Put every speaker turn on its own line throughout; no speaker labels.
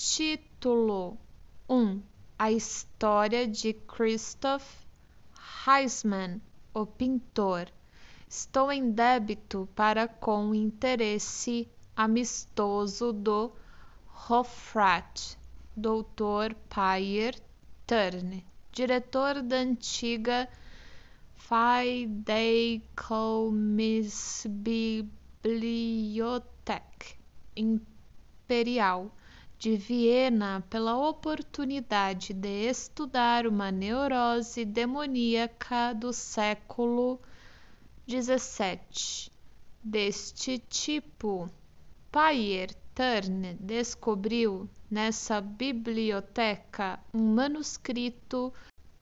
Título 1. A história de Christoph Heisman, o pintor. Estou em débito para com o interesse amistoso do Hofrath, Dr. Payer Turner, diretor da antiga Fideikommissbibliothek Imperial de Viena, pela oportunidade de estudar uma neurose demoníaca do século XVII. Deste tipo, Payer Turner descobriu nessa biblioteca um manuscrito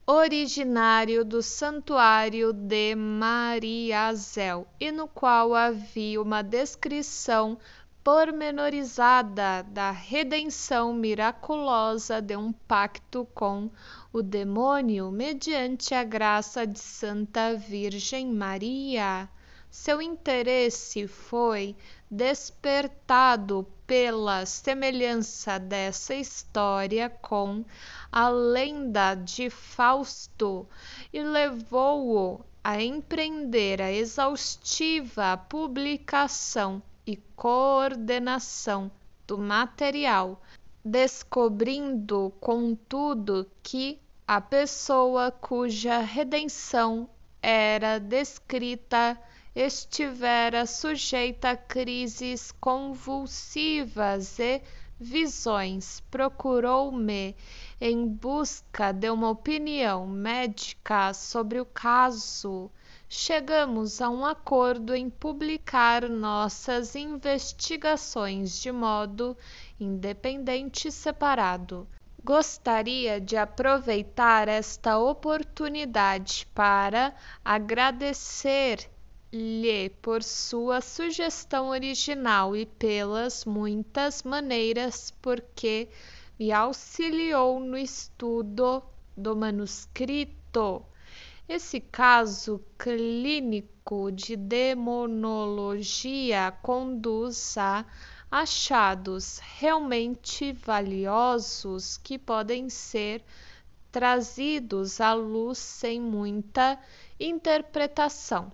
originário do Santuário de Mariazel, e no qual havia uma descrição pormenorizada da redenção miraculosa de um pacto com o demônio mediante a graça de Santa Virgem Maria. Seu interesse foi despertado pela semelhança dessa história com a lenda de Fausto e levou-o a empreender a exaustiva publicação e coordenação do material, descobrindo, contudo, que a pessoa cuja redenção era descrita estivera sujeita a crises convulsivas e visões. Procurou-me em busca de uma opinião médica sobre o caso. Chegamos a um acordo em publicar nossas investigações de modo independente e separado. Gostaria de aproveitar esta oportunidade para agradecer-lhe por sua sugestão original e pelas muitas maneiras por que me auxiliou no estudo do manuscrito. Esse caso clínico de demonologia conduz a achados realmente valiosos que podem ser trazidos à luz sem muita interpretação,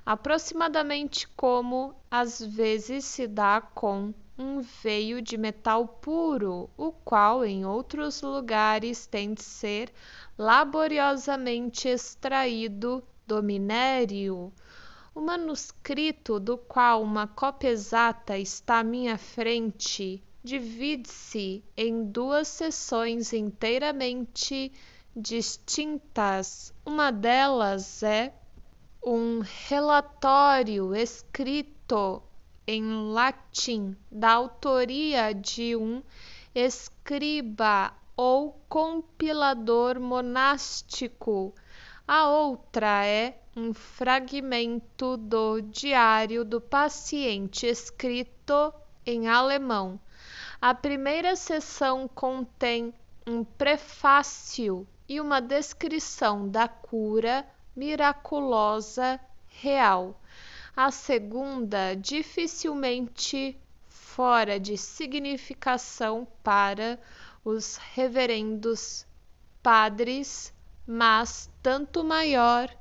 aproximadamente como às vezes se dá com um veio de metal puro, o qual em outros lugares tem de ser laboriosamente extraído do minério. O manuscrito, do qual uma cópia exata está à minha frente, divide-se em duas seções inteiramente distintas. Uma delas é um relatório escrito em latim da autoria de um escriba ou compilador monástico. A outra é um fragmento do diário do paciente escrito em alemão. A primeira seção contém um prefácio e uma descrição da cura miraculosa real. A segunda, dificilmente fora de significação para os reverendos padres, mas tanto maior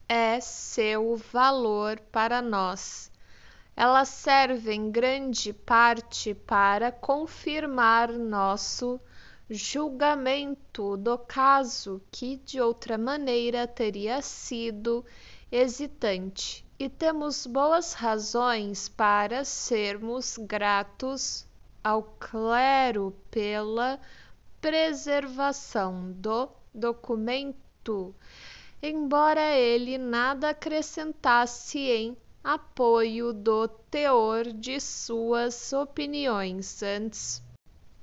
é seu valor para nós. Ela serve em grande parte para confirmar nosso julgamento do caso, que de outra maneira teria sido hesitante, e temos boas razões para sermos gratos ao clero pela preservação do documento, embora ele nada acrescentasse em apoio do teor de suas opiniões, antes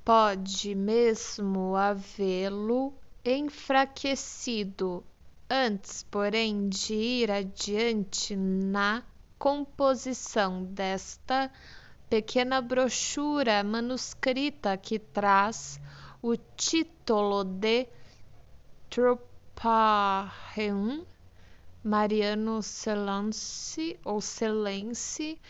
pode mesmo havê-lo enfraquecido. Antes, porém, de ir adiante na composição desta pequena brochura manuscrita que traz o título de Troparreum Mariano Celance ou Celence,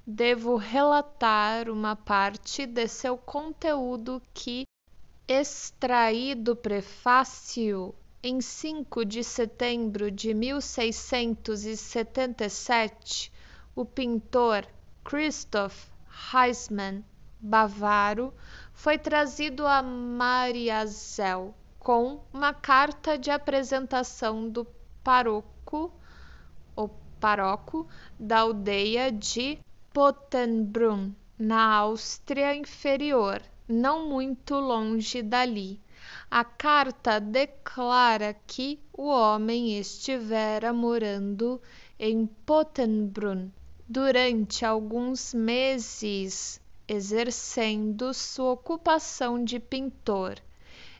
devo relatar uma parte de seu conteúdo que extraí do prefácio em 5 de setembro de 1677, o pintor Christoph Heisman, bávaro, foi trazido a Mariazell com uma carta de apresentação do pároco da aldeia de Pottenbrunn, na Áustria Inferior, não muito longe dali. A carta declara que o homem estivera morando em Pottenbrunn durante alguns meses, exercendo sua ocupação de pintor.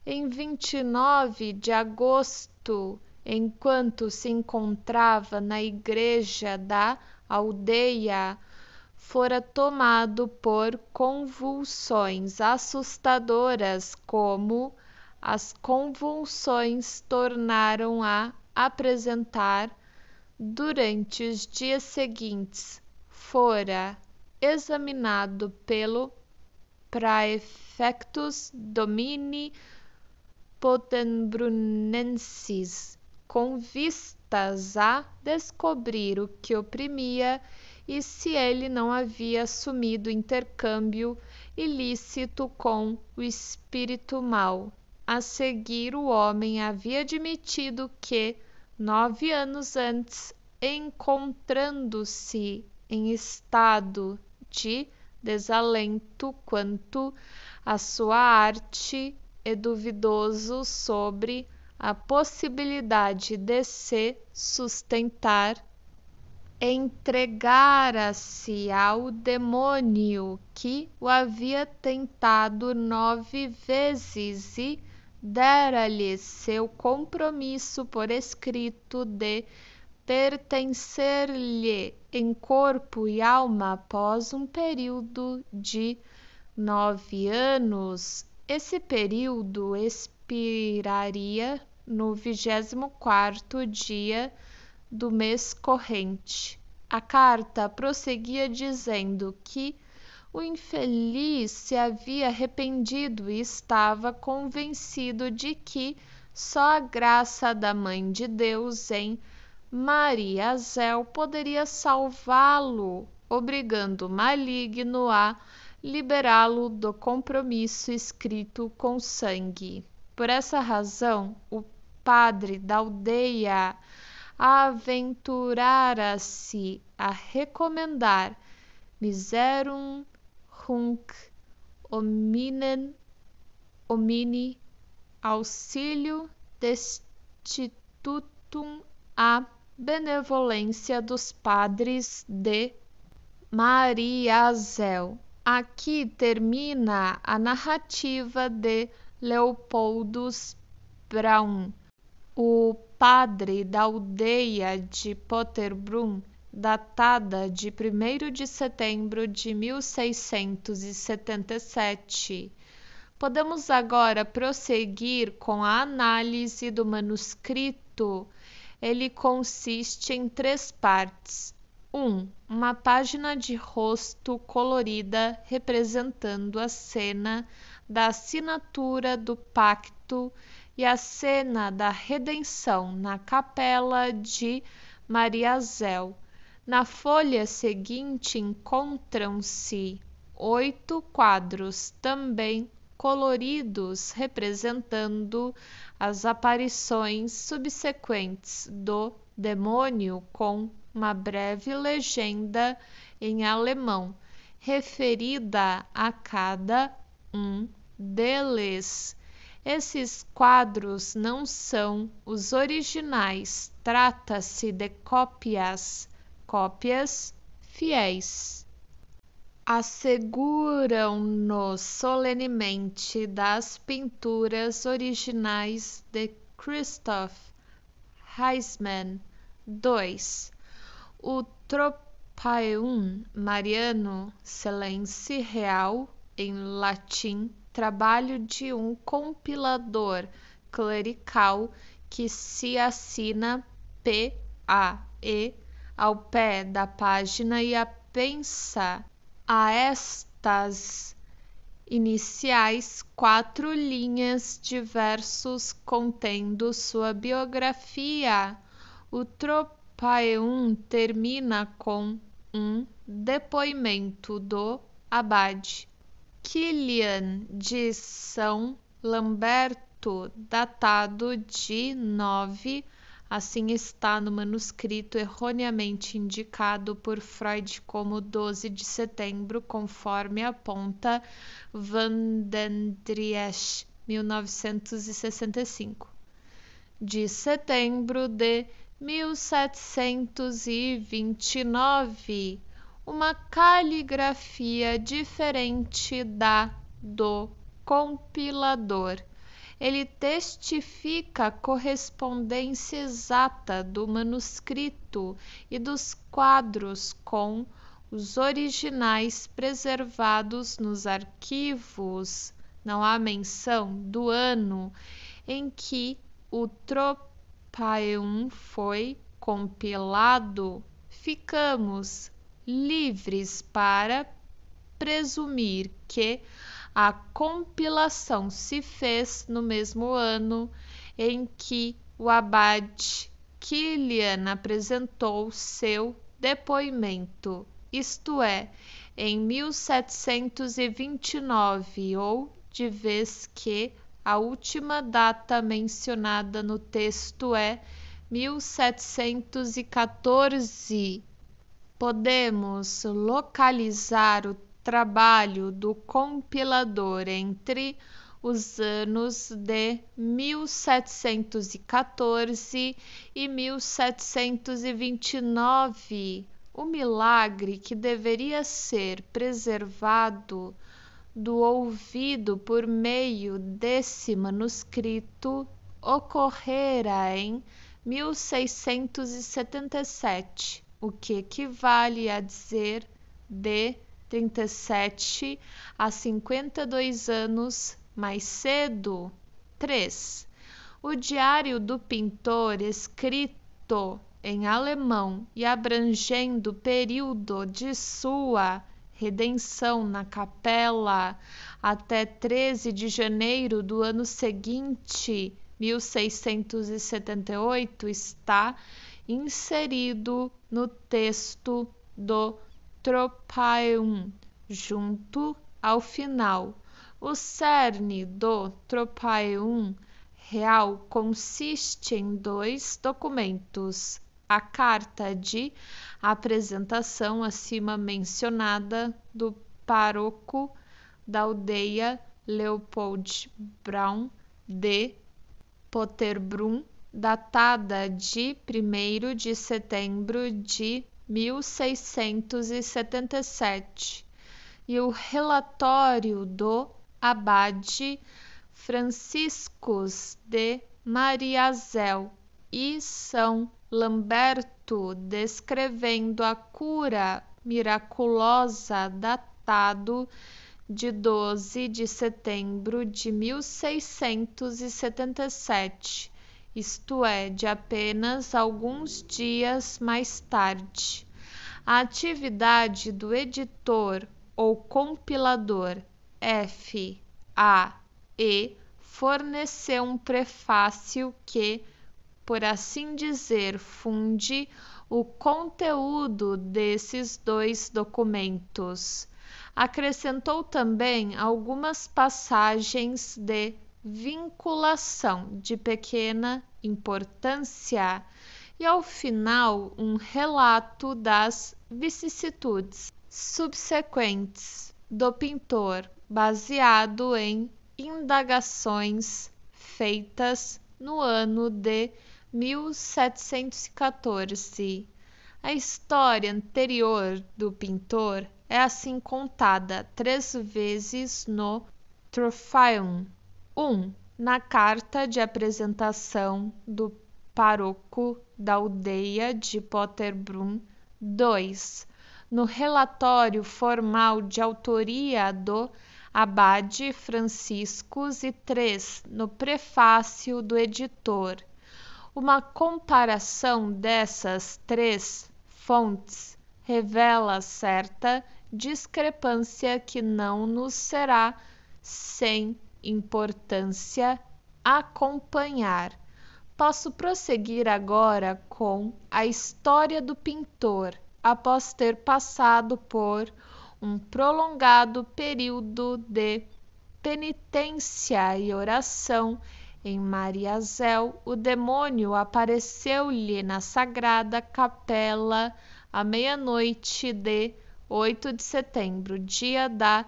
Em 29 de agosto, enquanto se encontrava na igreja da aldeia, fora tomado por convulsões assustadoras. Como as convulsões tornaram a apresentar durante os dias seguintes, fora examinado pelo praefectus domini pottenbrunnensis, com vistas a descobrir o que oprimia e se ele não havia assumido intercâmbio ilícito com o espírito mau. A seguir, o homem havia admitido que, 9 anos antes, encontrando-se em estado de desalento quanto à sua arte e duvidoso sobre a possibilidade de se sustentar, entregara-se ao demônio, que o havia tentado 9 vezes e dera-lhe seu compromisso por escrito de pertencer-lhe em corpo e alma após um período de 9 anos. Esse período expiraria no 24º dia do mês corrente. A carta prosseguia dizendo que o infeliz se havia arrependido e estava convencido de que só a graça da Mãe de Deus em Mariazell poderia salvá-lo, obrigando o maligno a liberá-lo do compromisso escrito com sangue. Por essa razão, o padre da aldeia aventurara-se a recomendar miserum hunc homini, auxílio destitutum, à benevolência dos padres de Mariazell. Aqui termina a narrativa de Leopoldus Braun, o padre da aldeia de Pottenbrunn, datada de 1º de setembro de 1677. Podemos agora prosseguir com a análise do manuscrito. Ele consiste em 3 partes. 1. Uma página de rosto colorida representando a cena da assinatura do pacto e a cena da redenção na capela de Mariazell. Na folha seguinte encontram-se 8 quadros, também coloridos, representando as aparições subsequentes do demônio, com uma breve legenda em alemão, referida a cada um deles. Esses quadros não são os originais, trata-se de cópias fiéis. Asseguram-nos solenemente das pinturas originais de Christoph Heisman. 2. O Tropaeum Mariano Silenci Real, em latim, trabalho de um compilador clerical que se assina P.A.E. ao pé da página e apensa a estas iniciais 4 linhas de versos contendo sua biografia. O Tropaeum termina com um depoimento do abade Kilian de São Lamberto, datado de 9, assim está no manuscrito erroneamente indicado por Freud como 12 de setembro, conforme aponta Van den Driesch, 1965, de setembro de 1729, uma caligrafia diferente da do compilador. Ele testifica a correspondência exata do manuscrito e dos quadros com os originais preservados nos arquivos. Não há menção do ano em que o Tropaeum foi compilado. Ficamos livres para presumir que a compilação se fez no mesmo ano em que o abade Kilian apresentou seu depoimento, isto é, em 1729, ou de vez que a última data mencionada no texto é 1714. Podemos localizar o trabalho do compilador entre os anos de 1714 e 1729. O milagre que deveria ser preservado do ouvido por meio desse manuscrito ocorrera em 1677, o que equivale a dizer de 37 a 52 anos mais cedo. 3. O diário do pintor, escrito em alemão e abrangendo o período de sua redenção na capela até 13 de janeiro do ano seguinte, 1678, está inserido no texto do Tropaeum, junto ao final. O cerne do Tropaeum real consiste em 2 documentos: a carta de apresentação acima mencionada do pároco da aldeia Leopold Braun de Potterbrunn, datada de 1º de setembro de 1677, e o relatório do abade Franciscus de Mariazell e São Lamberto, descrevendo a cura miraculosa, datado de 12 de setembro de 1677, isto é, de apenas alguns dias mais tarde. A atividade do editor ou compilador F.A.E. forneceu um prefácio que, por assim dizer, funde o conteúdo desses 2 documentos. Acrescentou também algumas passagens de vinculação de pequena importância e, ao final, um relato das vicissitudes subsequentes do pintor, baseado em indagações feitas no ano de 1714. A história anterior do pintor é assim contada 3 vezes no Tropaeum. 1. Na carta de apresentação do pároco da aldeia de Potterbrunn. 2. No relatório formal de autoria do abade Franciscus. E 3. No prefácio do editor. Uma comparação dessas 3 fontes revela certa discrepância que não nos será sem importância acompanhar. Posso prosseguir agora com a história do pintor, após ter passado por um prolongado período de penitência e oração. Em Mariazell, o demônio apareceu-lhe na sagrada capela à meia-noite de 8 de setembro, dia da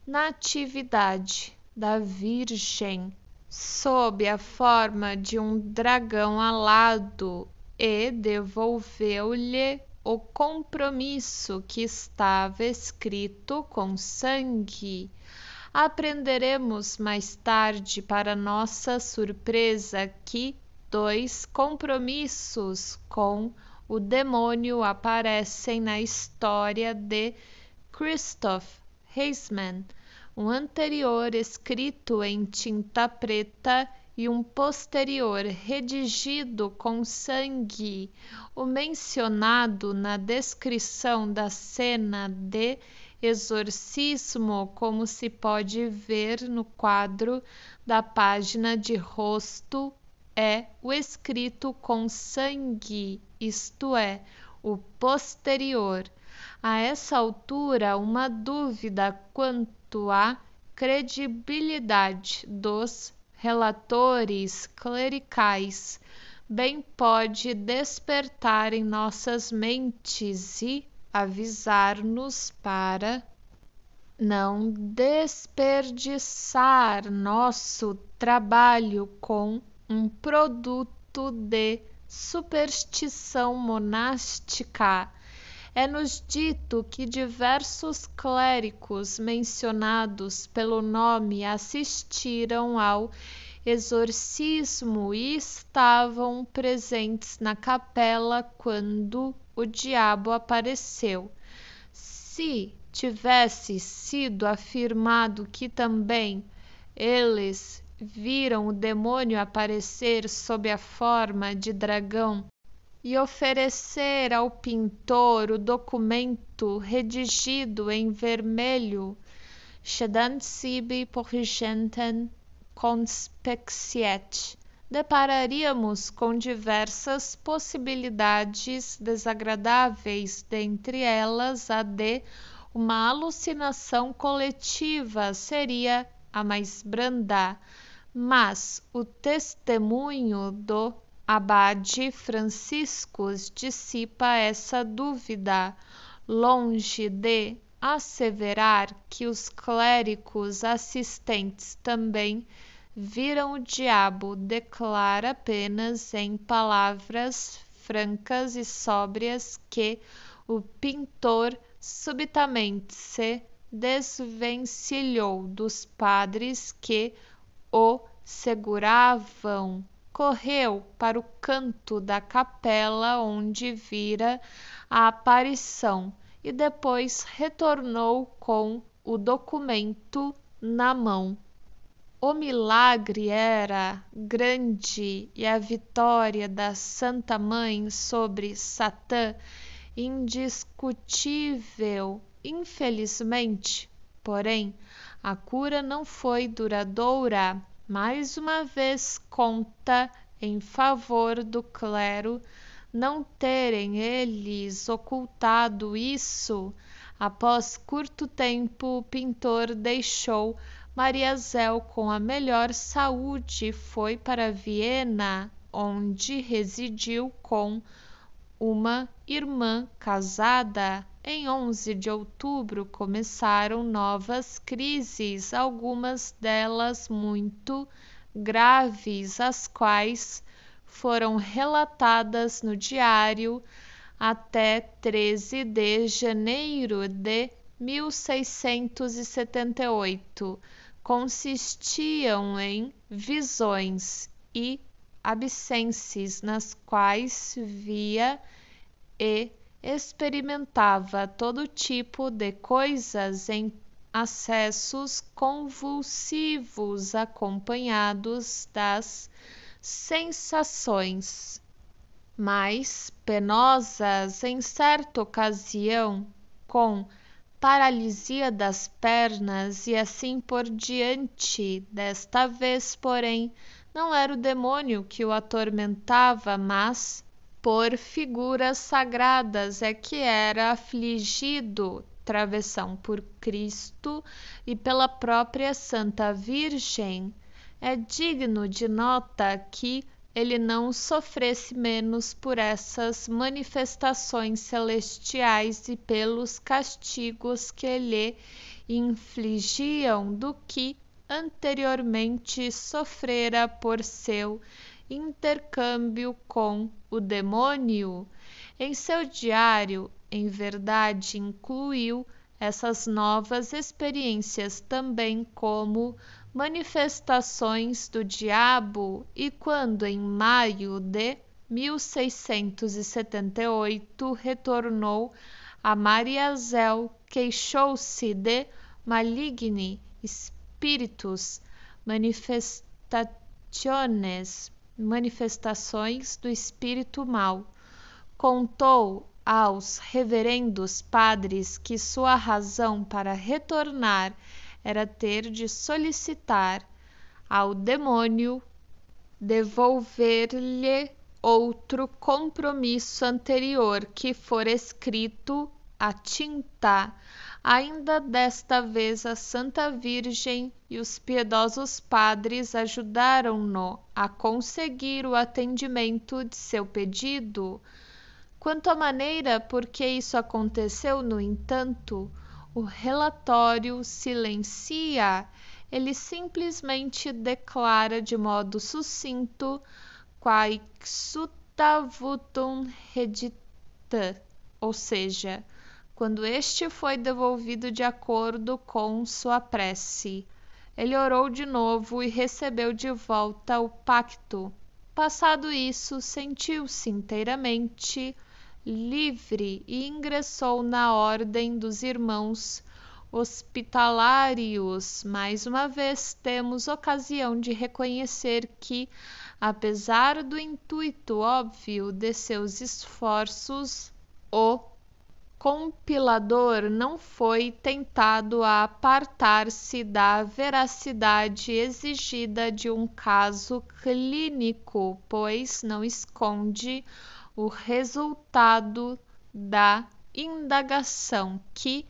Natividade da Virgem, sob a forma de um dragão alado, e devolveu-lhe o compromisso que estava escrito com sangue. Aprenderemos mais tarde, para nossa surpresa, que 2 compromissos com o demônio aparecem na história de Christoph Heisman, um anterior escrito em tinta preta e um posterior redigido com sangue. O mencionado na descrição da cena de exorcismo, como se pode ver no quadro da página de rosto, é o escrito com sangue, isto é, o posterior. A essa altura, uma dúvida quanto à credibilidade dos relatores clericais bem pode despertar em nossas mentes e avisar-nos para não desperdiçar nosso trabalho com um produto de superstição monástica. É-nos dito que diversos clérigos mencionados pelo nome assistiram ao exorcismo e estavam presentes na capela quando o diabo apareceu. Se tivesse sido afirmado que também eles viram o demônio aparecer sob a forma de dragão e oferecer ao pintor o documento redigido em vermelho, Schedant sibi porgenten conspeciet, depararíamos com diversas possibilidades desagradáveis, dentre elas a de uma alucinação coletiva seria a mais branda, mas o testemunho do abade Franciscus dissipa essa dúvida. Longe de asseverar que os clérigos assistentes também viram o diabo, declara apenas em palavras francas e sóbrias que o pintor subitamente se desvencilhou dos padres que o seguravam, correu para o canto da capela onde vira a aparição e depois retornou com o documento na mão. O milagre era grande e a vitória da Santa Mãe sobre Satã indiscutível. Infelizmente, porém, a cura não foi duradoura. Mais uma vez conta em favor do clero não terem eles ocultado isso. Após curto tempo, o pintor deixou Mariazell com a melhor saúde e foi para Viena, onde residiu com uma irmã casada. Em 11 de outubro começaram novas crises, algumas delas muito graves, as quais foram relatadas no diário até 13 de janeiro de 1678. Consistiam em visões e abscences nas quais via e experimentava todo tipo de coisas em acessos convulsivos acompanhados das sensações mais penosas em certa ocasião, com paralisia das pernas e assim por diante. Desta vez, porém, não era o demônio que o atormentava, mas por figuras sagradas é que era afligido. Travessão por Cristo e pela própria Santa Virgem. É digno de nota que ele não sofresse menos por essas manifestações celestiais e pelos castigos que lhe infligiam do que anteriormente sofrera por seu intercâmbio com o demônio. Em seu diário, em verdade, incluiu essas novas experiências também como manifestações do diabo, e quando em maio de 1678 retornou a Mariazell, queixou-se de maligni spiritus manifestações do espírito mau. Contou aos reverendos padres que sua razão para retornar era ter de solicitar ao demônio devolver-lhe outro compromisso anterior que fora escrito a tinta. Ainda desta vez a Santa Virgem e os piedosos padres ajudaram-no a conseguir o atendimento de seu pedido. Quanto à maneira por que isso aconteceu, no entanto, o relatório silencia. Ele simplesmente declara de modo sucinto quae exutavutum redita, ou seja, quando este foi devolvido de acordo com sua prece. Ele orou de novo e recebeu de volta o pacto. Passado isso, sentiu-se inteiramente livre e ingressou na ordem dos irmãos hospitalários. Mais uma vez temos ocasião de reconhecer que, apesar do intuito óbvio de seus esforços, o compilador não foi tentado a apartar-se da veracidade exigida de um caso clínico, pois não esconde o resultado da indagação que,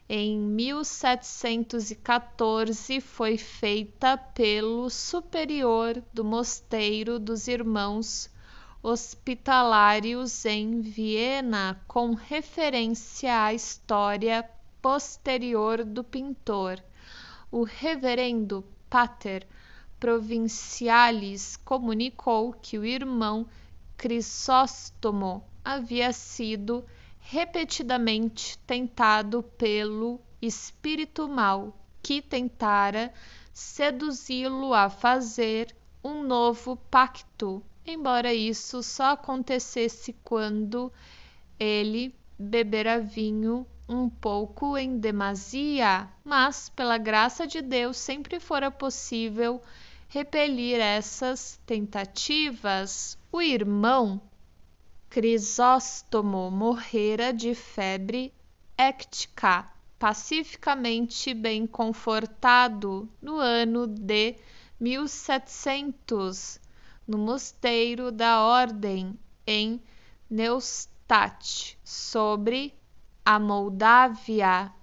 em 1714, foi feita pelo superior do mosteiro dos Irmãos Hospitalários em Viena, com referência à história posterior do pintor. O reverendo Pater Provincialis comunicou que o irmão Crisóstomo havia sido repetidamente tentado pelo espírito mau, que tentara seduzi-lo a fazer um novo pacto, embora isso só acontecesse quando ele bebera vinho um pouco em demasia, mas pela graça de Deus sempre fora possível repelir essas tentativas. O irmão Crisóstomo morrera de febre éctica, pacificamente bem confortado, no ano de 1700, no mosteiro da Ordem em Neustadt, sobre a Moldávia.